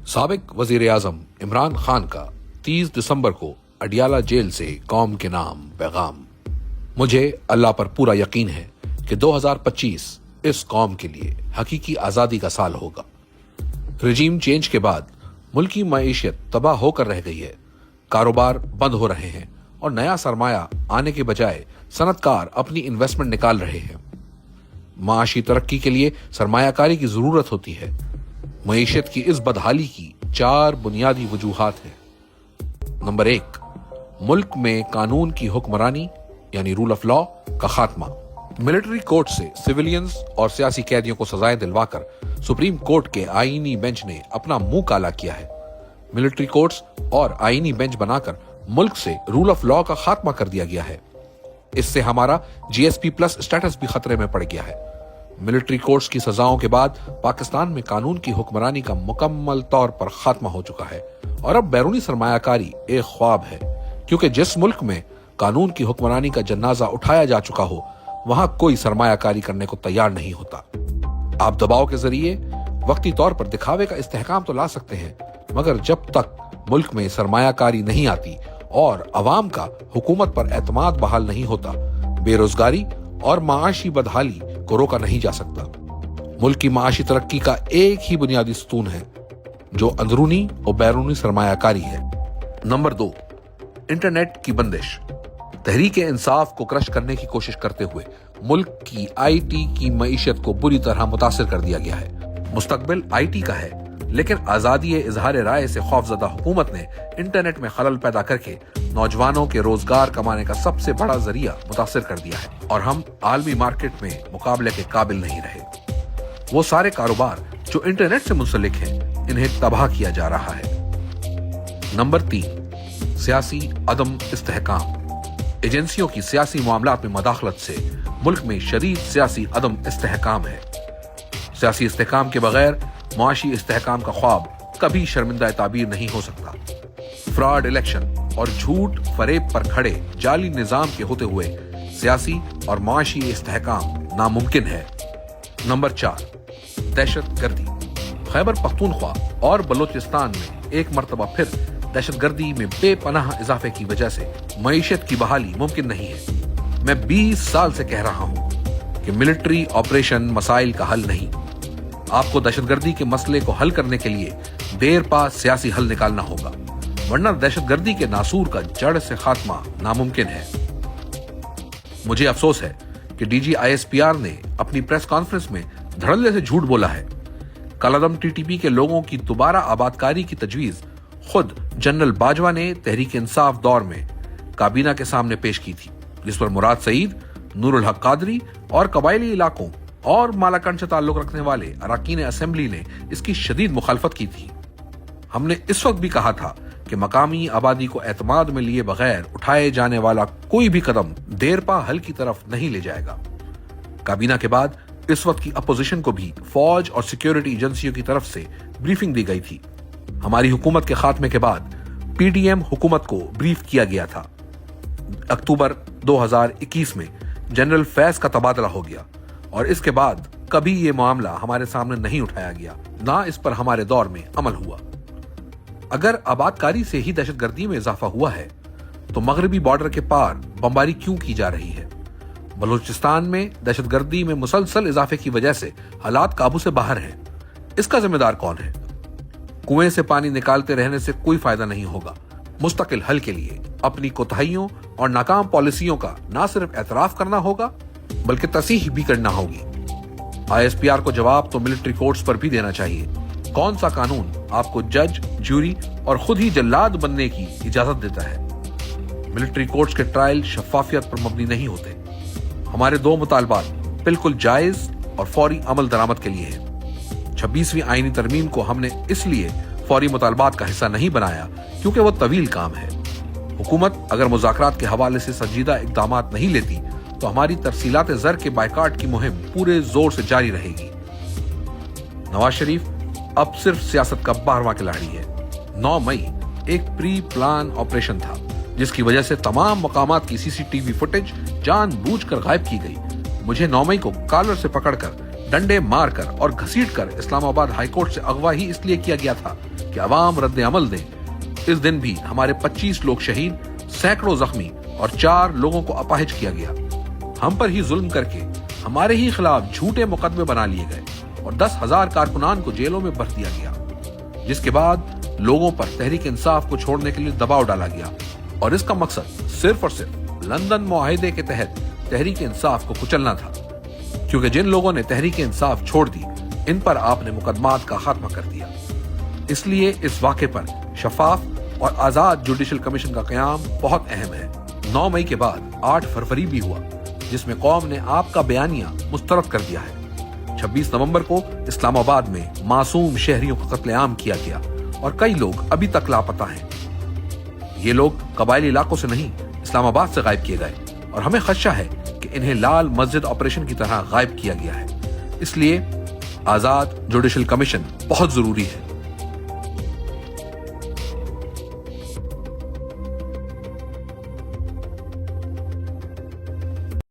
साबिक वजीर आजम इमरान खान का 30 दिसंबर को अडियाला जेल से कौम के नाम पैगाम। मुझे अल्लाह पर पूरा यकीन है कि 2025 इस कौम के लिए हकीकी आज़ादी का साल होगा। रजीम चेंज के बाद मुल्क की मईशत तबाह होकर रह गई है, कारोबार बंद हो रहे हैं और नया सरमाया आने के बजाय सनतकार अपनी इन्वेस्टमेंट निकाल रहे हैं। माशी तरक्की के लिए सरमायाकारी की जरूरत होती है। मईशत की इस बदहाली की 4 बुनियादी वजूहात हैं। नंबर 1, मुल्क में कानून की हुक्मरानी यानी रूल ऑफ लॉ का खात्मा। मिलिट्री कोर्ट से सिविलियंस और सियासी कैदियों को सजाएं दिलवाकर सुप्रीम कोर्ट के आईनी बेंच ने अपना मुंह काला किया है। मिलिट्री कोर्ट्स और आईनी बेंच बनाकर मुल्क से रूल ऑफ लॉ का खात्मा कर दिया गया है। इससे हमारा GSP+ स्टेटस भी खतरे में पड़ गया है। मिलिट्री कोर्ट्स की सजाओं के बाद पाकिस्तान में कानून की हुक्मरानी का मुकम्मल तौर पर खात्मा हो चुका है और अब बैरूनी सरमायाकारी एक ख्वाब है, क्योंकि जिस मुल्क में कानून की हुक्मरानी का जनाजा उठाया जा चुका हो वहां कोई सरमायाकारी करने को तैयार नहीं होता। आप दबाव के जरिए वक्ती तौर पर दिखावे का इस्तेहकाम तो ला सकते हैं, मगर जब तक मुल्क में सरमायाकारी नहीं आती और अवाम का हुकूमत पर एतमाद बहाल नहीं होता, बेरोजगारी और माशी बदहाली को रोका नहीं जा सकता। मुल्क की माशी तरक्की का एक ही बुनियादी सतून है जो अंदरूनी और बैरूनी सरमायाकारी है। नंबर 2, इंटरनेट की बंदिश। तहरीक इंसाफ को क्रश करने की कोशिश करते हुए मुल्क की IT की मईशत को बुरी तरह मुतासिर कर दिया गया है। मुस्तकबिल IT का है, लेकिन आजादी इजहार राय से खौफजदा हुकूमत ने इंटरनेट में खलल पैदा करके नौजवानों के रोजगार कमाने का सबसे बड़ा जरिया मुतासिर कर दिया है और हम आलमी मार्केट में मुकाबले के काबिल नहीं रहे। वो सारे कारोबार जो इंटरनेट से मुंसलिक हैं, इन्हें तबाह किया जा रहा है। नंबर 3, सियासी अदम इस्तेहकाम। एजेंसियों की सियासी मामलात में मदाखलत से मुल्क में शदीद सियासी अदम इस्तेहकाम है। सियासी इस्तेहकाम के बगैर मुआशी इस्तेहकाम का ख्वाब कभी शर्मिंदा ताबीर नहीं हो सकता। फ्रॉड इलेक्शन और झूठ फरेब पर खड़े जाली निजाम के होते हुए सियासी और मुआशी इस्तेहकाम नामुमकिन है। नंबर 4, दहशत गर्दी। खैबर पख्तूनख्वा और बलोचिस्तान में एक मरतबा फिर दहशत गर्दी में बेपनाह इजाफे की वजह से मईशत की बहाली मुमकिन नहीं है। मैं 20 साल से कह रहा हूं कि मिलिट्री ऑपरेशन मसाइल का हल नहीं। आपको दहशतगर्दी के मसले को हल करने के लिए देर पा सियासी हल निकालना होगा, वरना दहशतगर्दी के नासूर का जड़ से खात्मा नामुमकिन है। मुझे अफसोस है कि DG ISPR ने अपनी प्रेस कॉन्फ्रेंस में धड़ल्ले से झूठ बोला है। कलअदम TTP के लोगों की दोबारा आबादकारी की तजवीज खुद जनरल बाजवा ने तहरीक इंसाफ दौर में काबीना के सामने पेश की थी, जिस पर मुराद सईद, नूरुल हक कादरी और कबायली इलाकों और मालाकंड से ताल्लुक रखने वाले अरकान असेंबली ने इसकी शदीद मुखालफत की थी। हमने इस वक्त भी कहा था कि मकामी आबादी को एतमाद में लिए बगैर उठाए जाने वाला कोई भी कदम देरपा हल की तरफ नहीं ले जाएगा। काबीना के बाद इस वक्त की अपोजिशन को भी फौज और सिक्योरिटी एजेंसियों की तरफ से ब्रीफिंग दी गई थी। हमारी हुकूमत के खात्मे के बाद PDM हुकूमत को ब्रीफ किया गया था। अक्टूबर 2021 में जनरल फैज का तबादला हो गया और इसके बाद कभी ये मामला हमारे सामने नहीं उठाया गया, ना इस पर हमारे दौर में अमल हुआ। अगर आबादकारी से ही दहशतगर्दी में इजाफा हुआ है तो मगरबी बॉर्डर के पार बमबारी क्यों की जा रही है? बलूचिस्तान में दहशतगर्दी में मुसलसल इजाफे की वजह से हालात काबू से बाहर हैं। इसका जिम्मेदार कौन है? कुएं से पानी निकालते रहने से कोई फायदा नहीं होगा। मुस्तकिल हल के लिए अपनी कोताहियों और नाकाम पॉलिसियों का न सिर्फ एतराफ करना होगा बल्कि तसीह भी करना होगी। ISPR को जवाब तो मिलिट्री कोर्ट्स पर भी देना चाहिए। कौन सा कानून आपको जज, ज्यूरी और खुद ही जल्लाद बनने की इजाजत देता है? मिलिट्री कोर्ट्स के ट्रायल शफाफियत पर मबनी नहीं होते। हमारे 2 मुतालबात बिल्कुल जायज और फौरी अमल दरामद के लिए हैं। 26वीं आईनी तरमीम को हमने इसलिए फौरी मुतालबात का हिस्सा नहीं बनाया क्योंकि वो तवील काम है। हुकूमत अगर मुज़ाकरात के हवाले से संजीदा इक़दामात नहीं लेती तो हमारी तरसीलात ज़र के बायकाट की मुहिम पूरे जोर से जारी रहेगी। नवाज शरीफ अब सिर्फ सियासत का 12वां खिलाड़ी है। 9 मई एक प्री प्लान ऑपरेशन था जिसकी वजह से तमाम मकामात की CCTV फुटेज जानबूझकर गायब की गई। मुझे 9 मई को कॉलर से पकड़कर डंडे मारकर और घसीटकर इस्लामाबाद हाईकोर्ट से अगवा ही इसलिए किया गया था کہ عوام رد عمل دیں۔ اس دن بھی ہمارے 25 لوگ شہید، سینکڑوں زخمی اور 4 لوگوں کو اپاہج کیا گیا۔ ہم پر ہی ظلم کر کے ہمارے ہی خلاف جھوٹے مقدمے بنا لیے گئے اور 10,000 کارکنان کو جیلوں میں بھر دیا گیا، جس کے بعد لوگوں پر تحریک انصاف کو چھوڑنے کے لیے دباؤ ڈالا گیا، اور اس کا مقصد صرف اور صرف لندن معاہدے کے تحت تحریک انصاف کو کچلنا تھا، کیونکہ جن لوگوں نے تحریک انصاف چھوڑ دی ان پر آپ نے مقدمات کا خاتمہ کر دیا۔ اس لیے اس واقعے پر شفاف اور آزاد جوڈیشل کمیشن کا قیام بہت اہم ہے۔ 9 مئی کے بعد 8 فروری بھی ہوا، جس میں قوم نے آپ کا بیانیہ مسترد کر دیا ہے۔ 26 نومبر کو اسلام آباد میں معصوم شہریوں کا قتل عام کیا گیا اور کئی لوگ ابھی تک لاپتہ ہیں۔ یہ لوگ قبائلی علاقوں سے نہیں، اسلام آباد سے غائب کیے گئے، اور ہمیں خدشہ ہے کہ انہیں لال مسجد آپریشن کی طرح غائب کیا گیا ہے۔ اس لیے آزاد جوڈیشل کمیشن بہت ضروری ہے۔